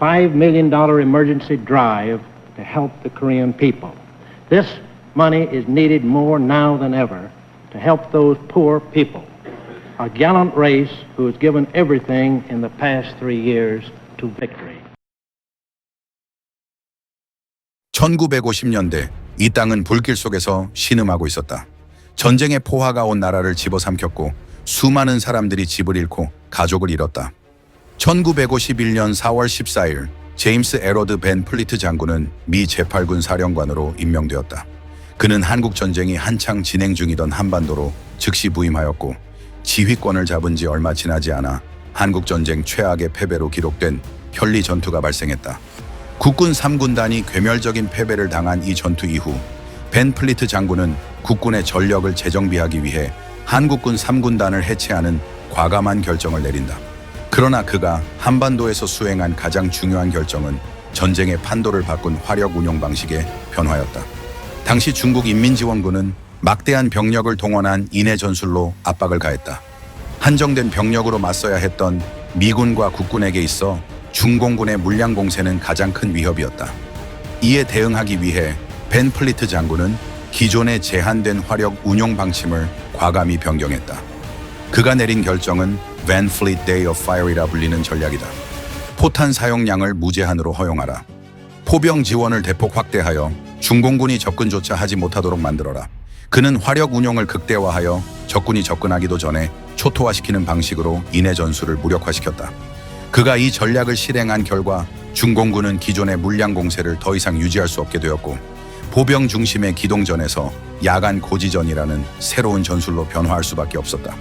$5 million emergency drive to help the Korean people. This money is needed more now than ever to help those poor people, a gallant race who has given everything in the past 3 years to victory. 1950년대 이 땅은 불길 속에서 신음하고 있었다. 전쟁의 포화가 온 나라를 집어삼켰고 수많은 사람들이 집을 잃고 가족을 잃었다. 1951년 4월 14일 제임스 에러드 벤 플리트 장군은 미 제8군 사령관으로 임명되었다. 그는 한국 전쟁이 한창 진행 중이던 한반도로 즉시 부임하였고 지휘권을 잡은 지 얼마 지나지 않아 한국 전쟁 최악의 패배로 기록된 현리 전투가 발생했다. 국군 3군단이 괴멸적인 패배를 당한 이 전투 이후 벤 플리트 장군은 국군의 전력을 재정비하기 위해 한국군 3군단을 해체하는 과감한 결정을 내린다. 그러나 그가 한반도에서 수행한 가장 중요한 결정은 전쟁의 판도를 바꾼 화력 운용 방식의 변화였다. 당시 중국 인민지원군은 막대한 병력을 동원한 인해 전술로 압박을 가했다. 한정된 병력으로 맞서야 했던 미군과 국군에게 있어 중공군의 물량 공세는 가장 큰 위협이었다. 이에 대응하기 위해 벤 플리트 장군은 기존의 제한된 화력 운용 방침을 과감히 변경했다. 그가 내린 결정은 Van Fleet Day of Fire이라 불리는 전략이다. 포탄 사용량을 무제한으로 허용하라. 포병 지원을 대폭 확대하여 중공군이 접근조차 하지 못하도록 만들어라. 그는 화력 운용을 극대화하여 적군이 접근하기도 전에 초토화시키는 방식으로 인해 전술을 무력화시켰다. 그가 이 전략을 실행한 결과 중공군은 기존의 물량 공세를 더 이상 유지할 수 없게 되었고 보병 중심의 기동전에서 야간 고지전이라는 새로운 전술로 변화할 수밖에 없었다.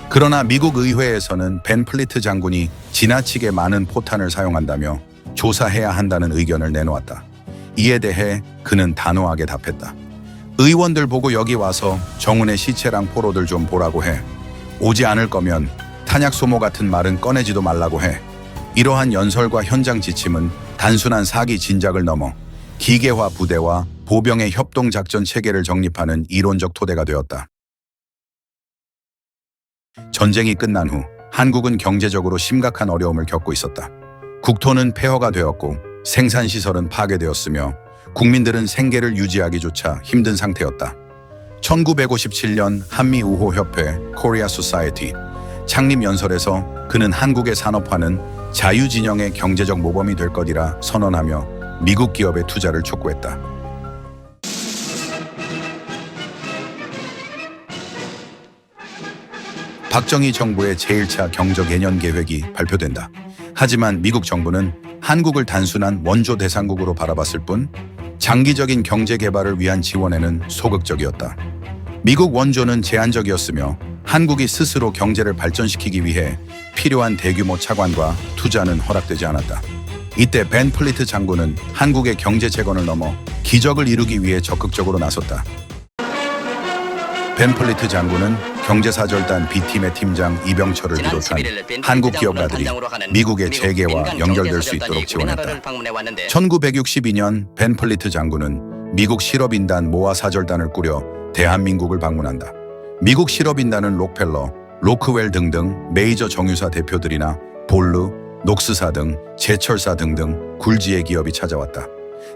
그러나 미국 의회에서는 벤 플리트 장군이 지나치게 많은 포탄을 사용한다며 조사해야 한다는 의견을 내놓았다. 이에 대해 그는 단호하게 답했다. 의원들 보고 여기 와서 정훈의 시체랑 포로들 좀 보라고 해. 오지 않을 거면 탄약 소모 같은 말은 꺼내지도 말라고 해. 이러한 연설과 현장 지침은 단순한 사기 진작을 넘어 기계화 부대와 보병의 협동작전 체계를 정립하는 이론적 토대가 되었다. 전쟁이 끝난 후 한국은 경제적으로 심각한 어려움을 겪고 있었다. 국토는 폐허가 되었고 생산시설은 파괴되었으며 국민들은 생계를 유지하기조차 힘든 상태였다. 1957년 한미우호협회 코리아 소사이티 창립 연설에서 그는 한국의 산업화는 자유진영의 경제적 모범이 될 것이라 선언하며 미국 기업의 투자를 촉구했다. 박정희 정부의 제1차 경제개년 계획이 발표된다. 하지만 미국 정부는 한국을 단순한 원조 대상국으로 바라봤을 뿐 장기적인 경제 개발을 위한 지원에는 소극적이었다. 미국 원조는 제한적이었으며 한국이 스스로 경제를 발전시키기 위해 필요한 대규모 차관과 투자는 허락되지 않았다. 이때 벤 플리트 장군은 한국의 경제 재건을 넘어 기적을 이루기 위해 적극적으로 나섰다. 벤 플리트 장군은 경제사절단 B팀의 팀장 이병철을 비롯한 한국 기업가들이 미국의 재계와 연결될 수 있도록 지원했다. 1962년 벤 플리트 장군은 미국 실업인단 모아 사절단을 꾸려 대한민국을 방문한다. 미국 실업인단은 록펠러, 로크웰 등등 메이저 정유사 대표들이나 볼루, 녹스사 등 제철사 등등 굴지의 기업이 찾아왔다.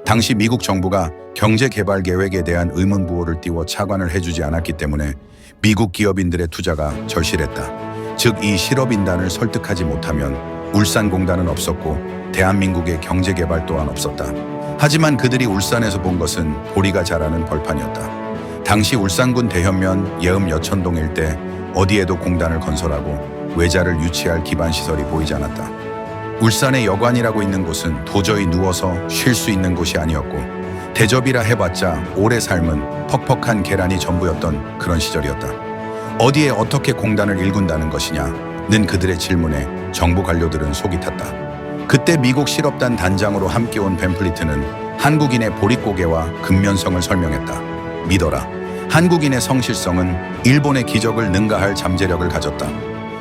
당시 미국 정부가 경제개발 계획에 대한 의문부호를 띄워 차관을 해주지 않았기 때문에 미국 기업인들의 투자가 절실했다. 즉 이 실업인단을 설득하지 못하면 울산공단은 없었고 대한민국의 경제개발 또한 없었다. 하지만 그들이 울산에서 본 것은 보리가 자라는 벌판이었다. 당시 울산군 대현면 예음 여천동 일대 어디에도 공단을 건설하고 외자를 유치할 기반시설이 보이지 않았다. 울산의 여관이라고 있는 곳은 도저히 누워서 쉴 수 있는 곳이 아니었고 대접이라 해봤자 오래 삶은 퍽퍽한 계란이 전부였던 그런 시절이었다. 어디에 어떻게 공단을 일군다는 것이냐는 그들의 질문에 정부 관료들은 속이 탔다. 그때 미국 실업단 단장으로 함께 온 벤 플리트는 한국인의 보릿고개와 근면성을 설명했다. 믿어라. 한국인의 성실성은 일본의 기적을 능가할 잠재력을 가졌다.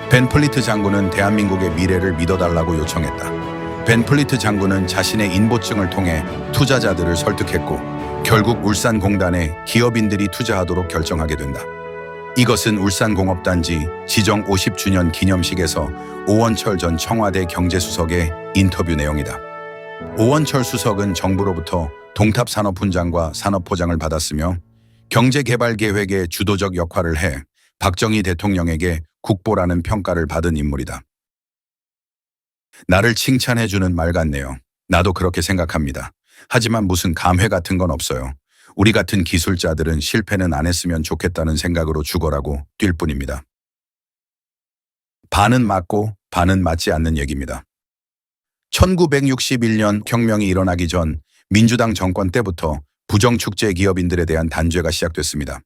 벤 플리트 장군은 대한민국의 미래를 믿어달라고 요청했다. 벤 플리트 장군은 자신의 인보증을 통해 투자자들을 설득했고 결국 울산공단에 기업인들이 투자하도록 결정하게 된다. 이것은 울산공업단지 지정 50주년 기념식에서 오원철 전 청와대 경제수석의 인터뷰 내용이다. 오원철 수석은 정부로부터 동탑산업훈장과 산업포장을 받았으며 경제개발계획의 주도적 역할을 해 박정희 대통령에게 국보라는 평가를 받은 인물이다. 나를 칭찬해주는 말 같네요. 나도 그렇게 생각합니다. 하지만 무슨 감회 같은 건 없어요. 우리 같은 기술자들은 실패는 안 했으면 좋겠다는 생각으로 죽어라고 뛸 뿐입니다. 반은 맞고 반은 맞지 않는 얘기입니다. 1961년 혁명이 일어나기 전 민주당 정권 때부터 부정축제 기업인들에 대한 단죄가 시작됐습니다.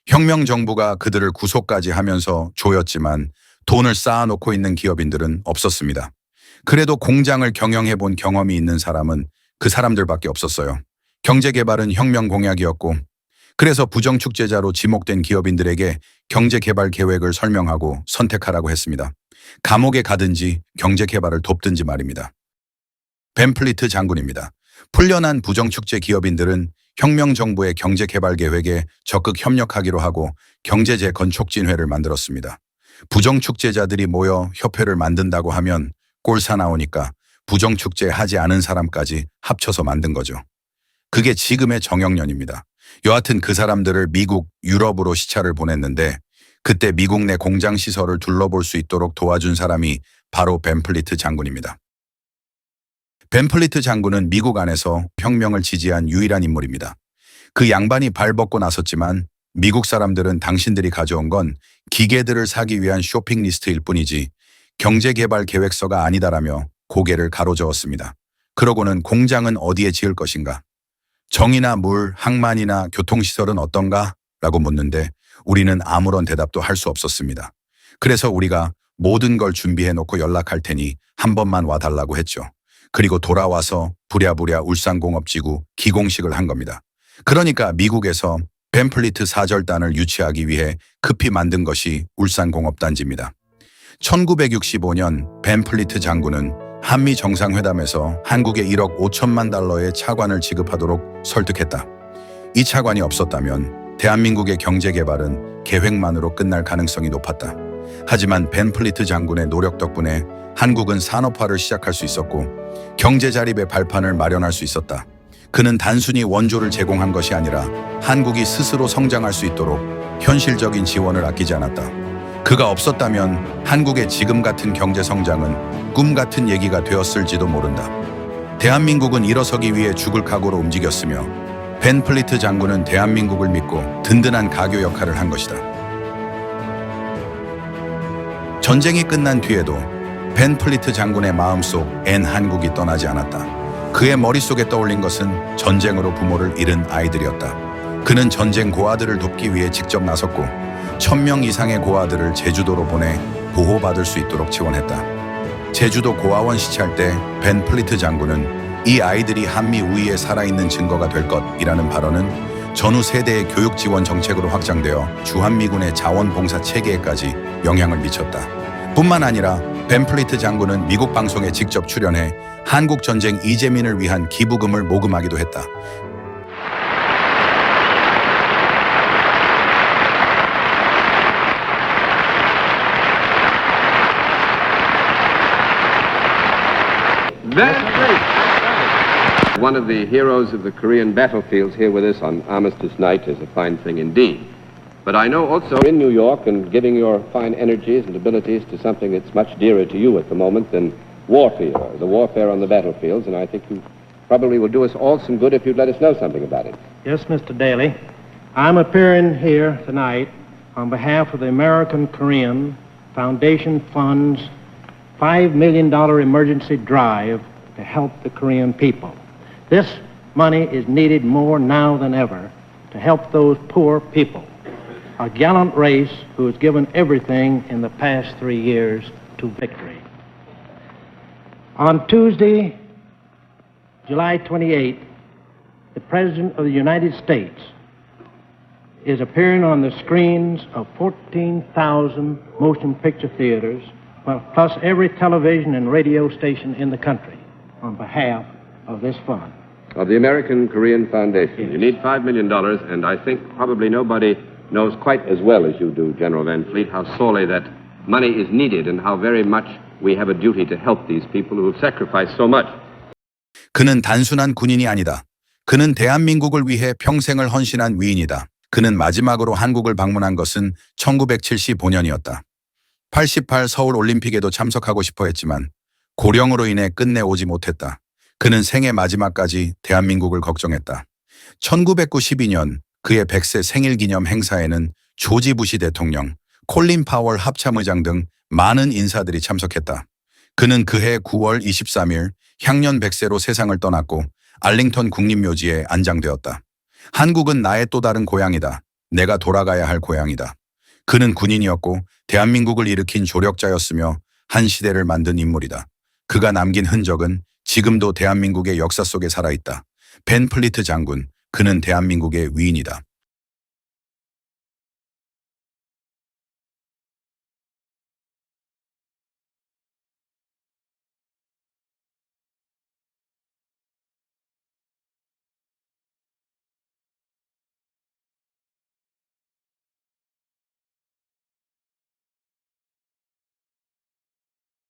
혁명 정부가 그들을 구속까지 하면서 조였지만 돈을 쌓아놓고 있는 기업인들은 없었습니다. 그래도 공장을 경영해 본 경험이 있는 사람은 그 사람들밖에 없었어요. 경제개발은 혁명 공약이었고 그래서 부정축제자로 지목된 기업인들에게 경제개발 계획을 설명하고 선택하라고 했습니다. 감옥에 가든지 경제개발을 돕든지 말입니다. 벤플리트 장군입니다. 풀려난 부정축제 기업인들은 혁명정부의 경제개발 계획에 적극 협력하기로 하고 경제재건 촉진회를 만들었습니다. 부정축제자들이 모여 협회를 만든다고 하면 꼴사 나오니까 부정축제 하지 않은 사람까지 합쳐서 만든 거죠. 그게 지금의 정영련입니다. 여하튼 그 사람들을 미국, 유럽으로 시차를 보냈는데 그때 미국 내 공장 시설을 둘러볼 수 있도록 도와준 사람이 바로 벤플리트 장군입니다. 벤플리트 장군은 미국 안에서 혁명을 지지한 유일한 인물입니다. 그 양반이 발벗고 나섰지만 미국 사람들은 당신들이 가져온 건 기계들을 사기 위한 쇼핑 리스트일 뿐이지 경제개발 계획서가 아니다라며 고개를 가로저었습니다. 그러고는 공장은 어디에 지을 것인가? 정이나 물, 항만이나 교통시설은 어떤가? 라고 묻는데 우리는 아무런 대답도 할 수 없었습니다. 그래서 우리가 모든 걸 준비해놓고 연락할 테니 한 번만 와달라고 했죠. 그리고 돌아와서 부랴부랴 울산공업지구 기공식을 한 겁니다. 그러니까 미국에서 벤플리트 사절단을 유치하기 위해 급히 만든 것이 울산공업단지입니다. 1965년 벤플리트 장군은 한미 정상회담에서 한국에 1억 5천만 달러의 차관을 지급하도록 설득했다. 이 차관이 없었다면 대한민국의 경제개발은 계획만으로 끝날 가능성이 높았다. 하지만 벤플리트 장군의 노력 덕분에 한국은 산업화를 시작할 수 있었고 경제 자립의 발판을 마련할 수 있었다. 그는 단순히 원조를 제공한 것이 아니라 한국이 스스로 성장할 수 있도록 현실적인 지원을 아끼지 않았다. 그가 없었다면 한국의 지금 같은 경제 성장은 꿈 같은 얘기가 되었을지도 모른다. 대한민국은 일어서기 위해 죽을 각오로 움직였으며 벤플리트 장군은 대한민국을 믿고 든든한 가교 역할을 한 것이다. 전쟁이 끝난 뒤에도 벤플리트 장군의 마음속 한국이 떠나지 않았다. 그의 머릿속에 떠올린 것은 전쟁으로 부모를 잃은 아이들이었다. 그는 전쟁 고아들을 돕기 위해 직접 나섰고 1000명 이상의 고아들을 제주도로 보내 보호받을 수 있도록 지원했다. 제주도 고아원 시찰 때 벤플리트 장군은 이 아이들이 한미 우위에 살아있는 증거가 될 것이라는 발언은 전후 세대의 교육 지원 정책으로 확장되어 주한미군의 자원봉사 체계에까지 영향을 미쳤다. 뿐만 아니라 벤플리트 장군은 미국 방송에 직접 출연해 한국 전쟁 이재민을 위한 기부금을 모금하기도 했다. That's great. One of the heroes of the Korean battlefields here with us on Armistice Night is a fine thing indeed. But I know also in New York and giving your fine energies and abilities to something that's much dearer to you at the moment than warfare, the warfare on the battlefields, and I think you probably will do us all some good if you'd let us know something about it. Yes, Mr. Daly. I'm appearing here tonight on behalf of the American Korean Foundation Fund's $5 million emergency drive to help the Korean people. This money is needed more now than ever to help those poor people, a gallant race who has given everything in the past 3 years to victory. On Tuesday, July 28th, the President of the United States is appearing on the screens of 14,000 motion picture theaters, plus every television and radio station in the country on behalf of this fund. Of the American Korean Foundation. Yes. You need $5 million, and I think probably nobody knows quite as well as you do, General Van Fleet, how sorely that money is needed and how very much we have a duty to help these people who have sacrificed so much. 그는 단순한 군인이 아니다. 그는 대한민국을 위해 평생을 헌신한 위인이다. 그는 마지막으로 한국을 방문한 것은 1975년이었다. 88 서울 올림픽에도 참석하고 싶어 했지만 고령으로 인해 끝내 오지 못했다. 그는 생애 마지막까지 대한민국을 걱정했다. 1992년 그의 100세 생일 기념 행사에는 조지 부시 대통령, 콜린 파월 합참의장 등 많은 인사들이 참석했다. 그는 그해 9월 23일 향년 100세로 세상을 떠났고 알링턴 국립묘지에 안장되었다. 한국은 나의 또 다른 고향이다. 내가 돌아가야 할 고향이다. 그는 군인이었고 대한민국을 일으킨 조력자였으며 한 시대를 만든 인물이다. 그가 남긴 흔적은 지금도 대한민국의 역사 속에 살아있다. 벤 플리트 장군, 그는 대한민국의 위인이다.